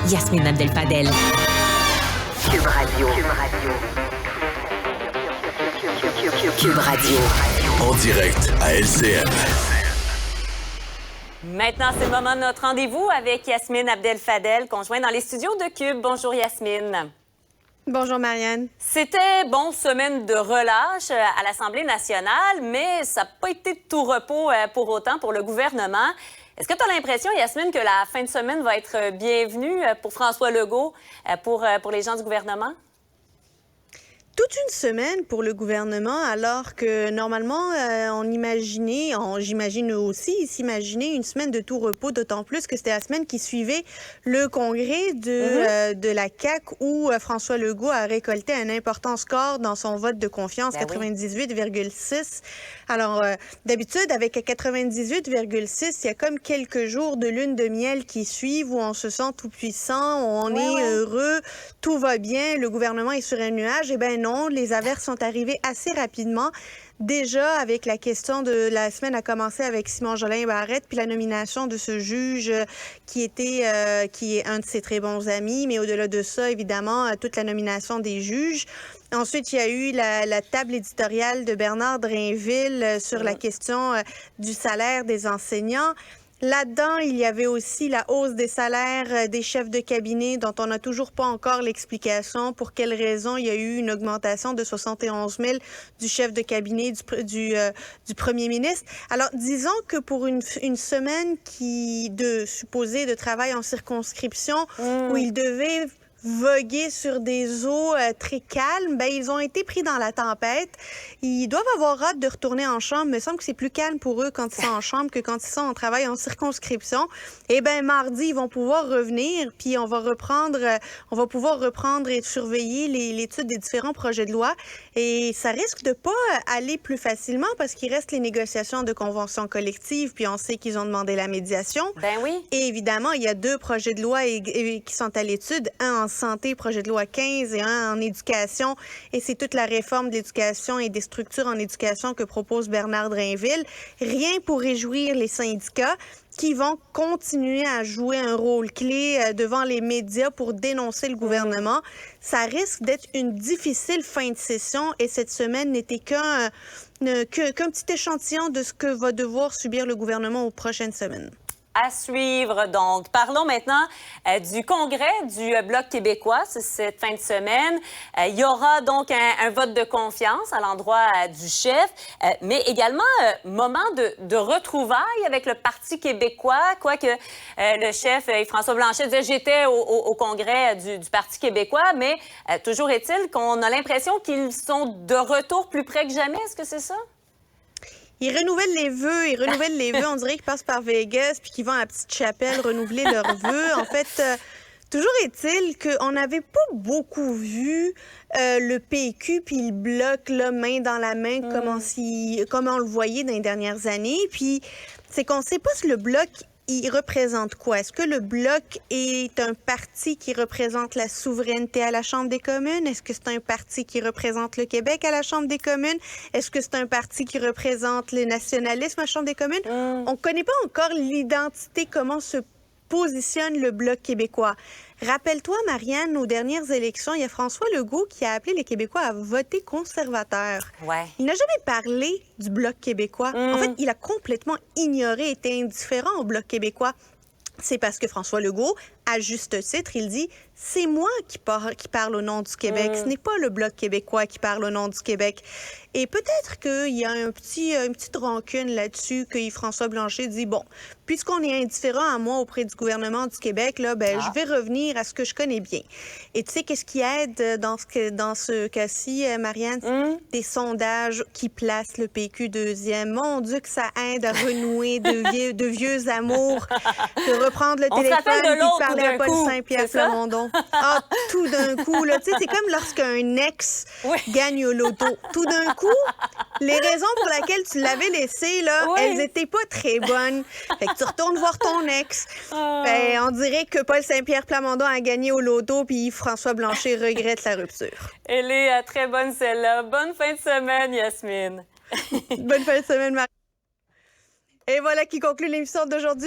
Yasmine Abdel-Fadel. Cube Radio. Cube Radio. En direct à LCN. Maintenant, c'est le moment de notre rendez-vous avec Yasmine Abdel-Fadel, conjointe dans les studios de Cube. Bonjour Yasmine. Bonjour Marianne. C'était, semaine de relâche à l'Assemblée nationale, mais ça n'a pas été de tout repos pour autant pour le gouvernement. Est-ce que tu as l'impression, Yasmine, que la fin de semaine va être bienvenue pour François Legault, pour les gens du gouvernement? Toute une semaine pour le gouvernement, alors que normalement, j'imagine aussi, s'imaginer une semaine de tout repos, d'autant plus que c'était la semaine qui suivait le congrès de la CAQ où François Legault a récolté un important score dans son vote de confiance, 98,6. Alors, d'habitude, avec 98,6, il y a comme quelques jours de lune de miel qui suivent où on se sent tout puissant, où on est heureux, tout va bien, le gouvernement est sur un nuage. Eh bien non, les averses sont arrivées assez rapidement. Déjà, avec la question de la semaine a commencé avec Simon Jolin Barrette, puis la nomination de ce juge qui est un de ses très bons amis, mais au-delà de ça, évidemment, toute la nomination des juges. Ensuite, il y a eu la table éditoriale de Bernard Drainville sur la question du salaire des enseignants. Là-dedans, il y avait aussi la hausse des salaires des chefs de cabinet dont on n'a toujours pas encore l'explication pour quelles raisons il y a eu une augmentation de 71 000 du chef de cabinet du premier ministre. Alors, disons que pour une semaine supposée de travail en circonscription où il devait voguer sur des eaux très calmes, ils ont été pris dans la tempête. Ils doivent avoir hâte de retourner en chambre. Il me semble que c'est plus calme pour eux quand ils sont en chambre que quand ils sont en travail en circonscription. Et mardi, ils vont pouvoir revenir, puis on va pouvoir reprendre et surveiller l'étude des différents projets de loi. Et ça risque de pas aller plus facilement parce qu'il reste les négociations de convention collective, puis on sait qu'ils ont demandé la médiation. Ben oui. Et évidemment, il y a 2 projets de loi qui sont à l'étude, un en santé, projet de loi 15, et un en éducation. Et c'est toute la réforme de l'éducation et des structures en éducation que propose Bernard Drainville. Rien pour réjouir les syndicats qui vont continuer à jouer un rôle clé devant les médias pour dénoncer le gouvernement. Ça risque d'être une difficile fin de session et cette semaine n'était qu'un petit échantillon de ce que va devoir subir le gouvernement aux prochaines semaines. À suivre, donc. Parlons maintenant du congrès du Bloc québécois cette fin de semaine. Il y aura donc un vote de confiance à l'endroit du chef, mais également moment de retrouvailles avec le Parti québécois, quoique le chef Yves-François Blanchet disait « j'étais au congrès du Parti québécois », mais toujours est-il qu'on a l'impression qu'ils sont de retour plus près que jamais. Est-ce que c'est ça? Ils renouvellent les vœux. On dirait qu'ils passent par Vegas puis qu'ils vont à la petite chapelle renouveler leurs vœux. En fait, toujours est-il qu'on n'avait pas beaucoup vu le PQ puis le Bloc là, main dans la main comme on le voyait dans les dernières années. Puis c'est qu'on ne sait pas si le Bloc il représente quoi? Est-ce que le Bloc est un parti qui représente la souveraineté à la Chambre des communes? Est-ce que c'est un parti qui représente le Québec à la Chambre des communes? Est-ce que c'est un parti qui représente le nationalisme à la Chambre des communes? On ne connaît pas encore l'identité, comment se positionne le Bloc québécois. Rappelle-toi, Marianne, aux dernières élections, il y a François Legault qui a appelé les Québécois à voter conservateur. Ouais. Il n'a jamais parlé du Bloc québécois. En fait, il a complètement ignoré, été indifférent au Bloc québécois. C'est parce que François Legault, à juste titre, il dit « c'est moi qui parle au nom du Québec, ce n'est pas le Bloc québécois qui parle au nom du Québec ». Et peut-être qu'il y a une petite rancune là-dessus, que Yves-François Blanchet dit « bon, puisqu'on est indifférent à moi auprès du gouvernement du Québec, là, je vais revenir à ce que je connais bien ». Et tu sais, qu'est-ce qui aide dans ce cas-ci, Marianne? Des sondages qui placent le PQ deuxième. Mon Dieu, que ça aide à renouer de vieux amours, de reprendre le téléphone et de parler à Paul Saint-Pierre Plamondon. Ah, tout d'un coup, là, tu sais, c'est comme lorsqu'un ex gagne au loto. Tout d'un coup, les raisons pour lesquelles tu l'avais laissé, là, elles étaient pas très bonnes. Fait que tu retournes voir ton ex. On dirait que Paul Saint-Pierre Plamondon a gagné au loto, puis François Blanchet regrette la rupture. Elle est très bonne, celle-là. Bonne fin de semaine, Yasmine. Bonne fin de semaine, Marie. Et voilà qui conclut l'émission d'aujourd'hui.